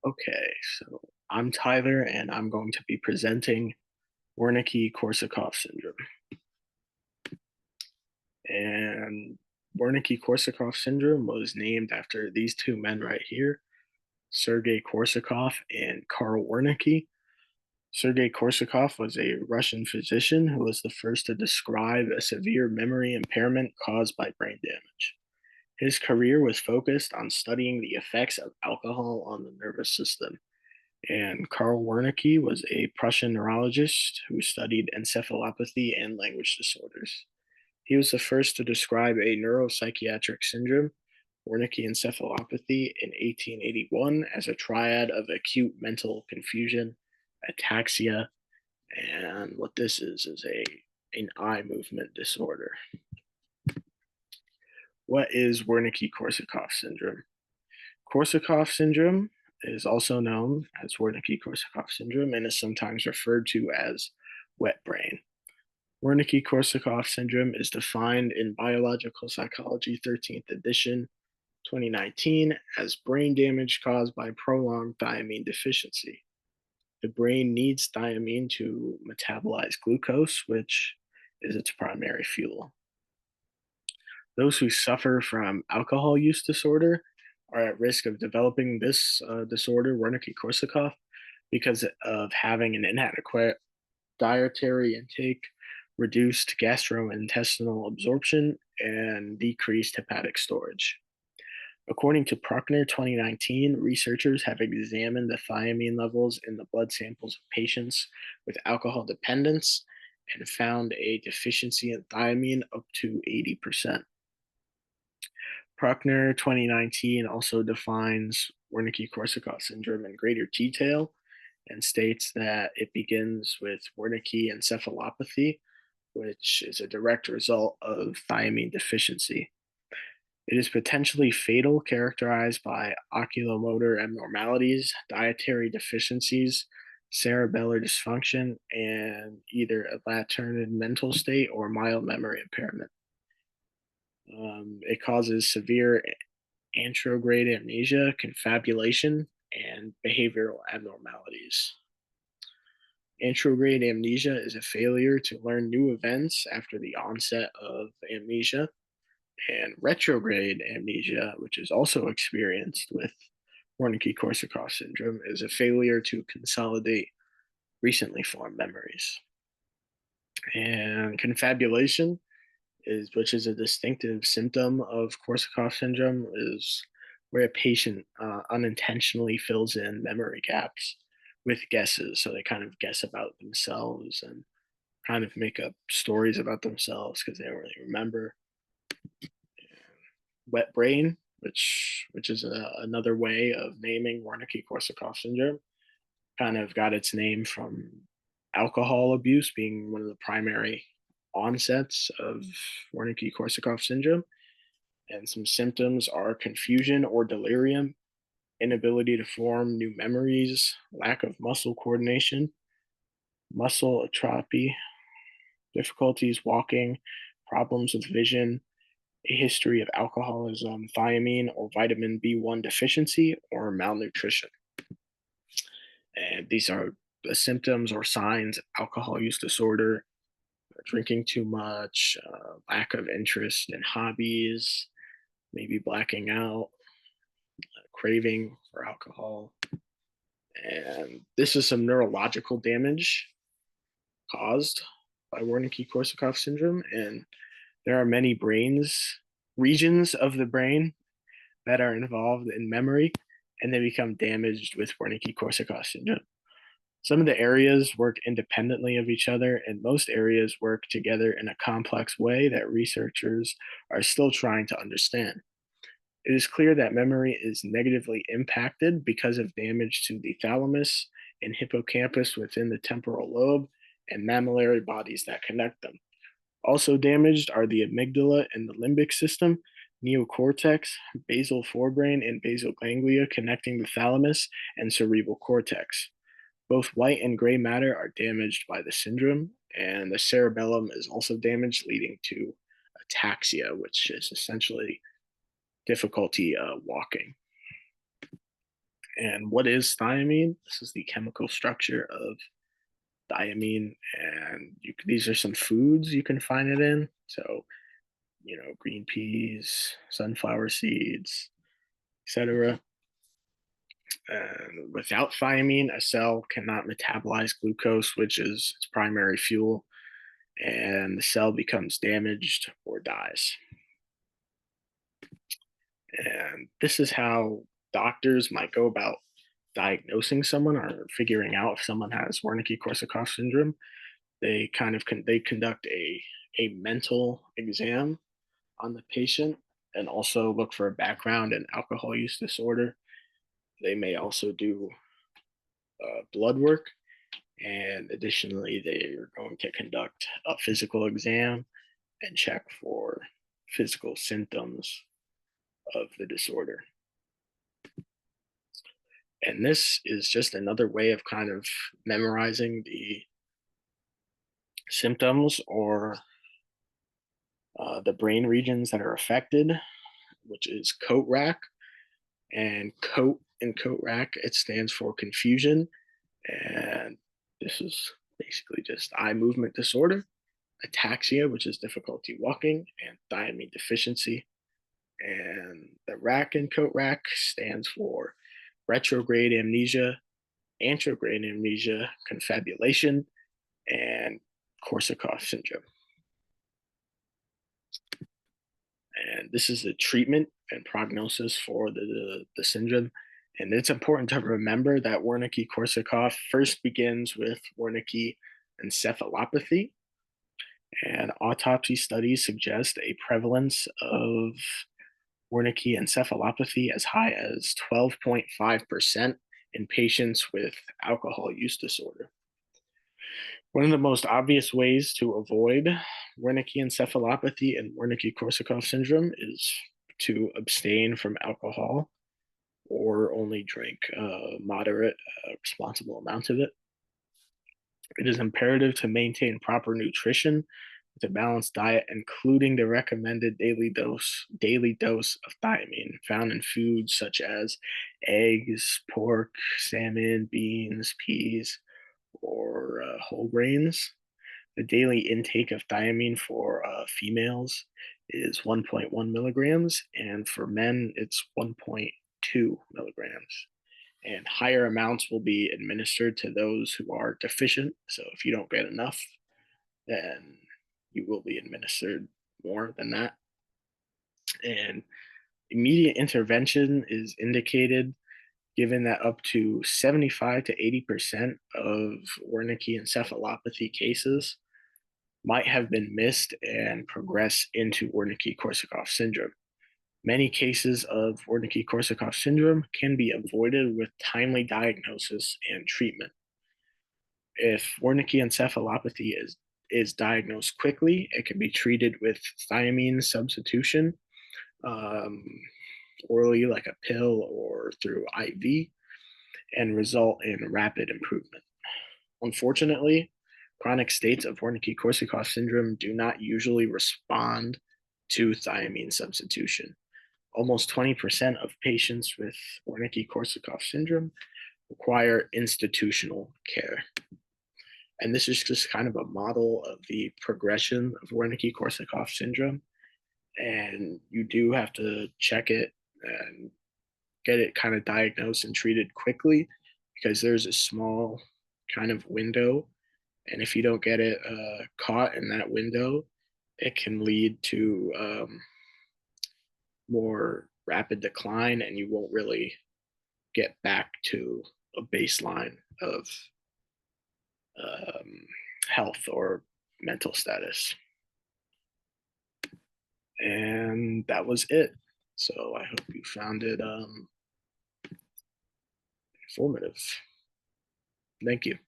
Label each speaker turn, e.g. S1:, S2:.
S1: Okay, so I'm Tyler, and I'm going to be presenting Wernicke-Korsakoff syndrome. And Wernicke-Korsakoff syndrome was named after these two men right here, Sergei Korsakoff and Karl Wernicke. Sergei Korsakoff was a Russian physician who was the first to describe a severe memory impairment caused by brain damage. His career was focused on studying the effects of alcohol on the nervous system. And Karl Wernicke was a Prussian neurologist who studied encephalopathy and language disorders. He was the first to describe a neuropsychiatric syndrome, Wernicke encephalopathy, in 1881 as a triad of acute mental confusion, ataxia, and what this is an eye movement disorder. What is Wernicke-Korsakoff syndrome? Korsakoff syndrome is also known as Wernicke-Korsakoff syndrome and is sometimes referred to as wet brain. Wernicke-Korsakoff syndrome is defined in Biological Psychology 13th edition, 2019, as brain damage caused by prolonged thiamine deficiency. The brain needs thiamine to metabolize glucose, which is its primary fuel. Those who suffer from alcohol use disorder are at risk of developing this disorder, Wernicke-Korsakoff, because of having an inadequate dietary intake, reduced gastrointestinal absorption, and decreased hepatic storage. According to Bruckner 2019, researchers have examined the thiamine levels in the blood samples of patients with alcohol dependence and found a deficiency in thiamine up to 80%. Bruckner 2019 also defines Wernicke-Korsakoff syndrome in greater detail and states that it begins with Wernicke encephalopathy, which is a direct result of thiamine deficiency. It is potentially fatal, characterized by oculomotor abnormalities, dietary deficiencies, cerebellar dysfunction, and either a latent mental state or mild memory impairment. It causes severe anterograde amnesia, confabulation, and behavioral abnormalities. Anterograde amnesia is a failure to learn new events after the onset of amnesia, and retrograde amnesia, which is also experienced with Wernicke-Korsakoff syndrome, is a failure to consolidate recently formed memories. And confabulation which is a distinctive symptom of Korsakoff syndrome, is where a patient unintentionally fills in memory gaps with guesses. So they kind of guess about themselves and kind of make up stories about themselves because they don't really remember. Wet brain, which is another way of naming Wernicke-Korsakoff syndrome, kind of got its name from alcohol abuse being one of the primary onsets of Wernicke-Korsakoff syndrome. And some symptoms are confusion or delirium, inability to form new memories, lack of muscle coordination, muscle atrophy, difficulties walking, problems with vision, a history of alcoholism, thiamine or vitamin B1 deficiency, or malnutrition. And these are the symptoms or signs of alcohol use disorder: drinking too much, lack of interest in hobbies, maybe blacking out, craving for alcohol. And this is some neurological damage caused by Wernicke-Korsakoff syndrome. And there are many regions of the brain that are involved in memory, and they become damaged with Wernicke-Korsakoff syndrome. Some of the areas work independently of each other, and most areas work together in a complex way that researchers are still trying to understand. It is clear that memory is negatively impacted because of damage to the thalamus and hippocampus within the temporal lobe and mammillary bodies that connect them. Also damaged are the amygdala and the limbic system, neocortex, basal forebrain, and basal ganglia connecting the thalamus and cerebral cortex. Both white and gray matter are damaged by the syndrome, and the cerebellum is also damaged, leading to ataxia, which is essentially difficulty walking. And what is thiamine? This is the chemical structure of thiamine, and these are some foods you can find it in. So, green peas, sunflower seeds, etc. And without thiamine, a cell cannot metabolize glucose, which is its primary fuel, and the cell becomes damaged or dies. And this is how doctors might go about diagnosing someone or figuring out if someone has Wernicke-Korsakoff syndrome. They kind of they conduct a mental exam on the patient and also look for a background in alcohol use disorder. They may also do blood work, and additionally, they are going to conduct a physical exam and check for physical symptoms of the disorder. And this is just another way of kind of memorizing the symptoms or the brain regions that are affected, which is coat rack. And coat in coat rack, it stands for confusion. And this is basically just eye movement disorder, ataxia, which is difficulty walking, and thiamine deficiency. And the rack in coat rack stands for retrograde amnesia, antrograde amnesia, confabulation, and Korsakoff syndrome. And this is the treatment and prognosis for the syndrome. And it's important to remember that Wernicke-Korsakoff first begins with Wernicke encephalopathy, and autopsy studies suggest a prevalence of Wernicke encephalopathy as high as 12.5% in patients with alcohol use disorder. One of the most obvious ways to avoid Wernicke encephalopathy and Wernicke-Korsakoff syndrome is to abstain from alcohol or only drink moderate, responsible amounts of it. It is imperative to maintain proper nutrition with a balanced diet, including the recommended daily dose of thiamine found in foods such as eggs, pork, salmon, beans, peas, or whole grains. The daily intake of thiamine for females is 1.1 milligrams, and for men, it's 1.2 milligrams. And higher amounts will be administered to those who are deficient. So if you don't get enough, then you will be administered more than that. And immediate intervention is indicated given that up to 75 to 80% of Wernicke encephalopathy cases might have been missed and progress into Wernicke-Korsakoff syndrome. Many cases of Wernicke-Korsakoff syndrome can be avoided with timely diagnosis and treatment. If Wernicke encephalopathy is diagnosed quickly, it can be treated with thiamine substitution, um, orally like a pill or through IV, and result in rapid improvement. Unfortunately, chronic states of Wernicke-Korsakoff syndrome do not usually respond to thiamine substitution. Almost 20% of patients with Wernicke-Korsakoff syndrome require institutional care. And this is just kind of a model of the progression of Wernicke-Korsakoff syndrome. And you do have to check it and get it kind of diagnosed and treated quickly because there's a small kind of window. And if you don't get it caught in that window, it can lead to more rapid decline, and you won't really get back to a baseline of um, health or mental status. And that was it. So I hope you found it informative. Thank you.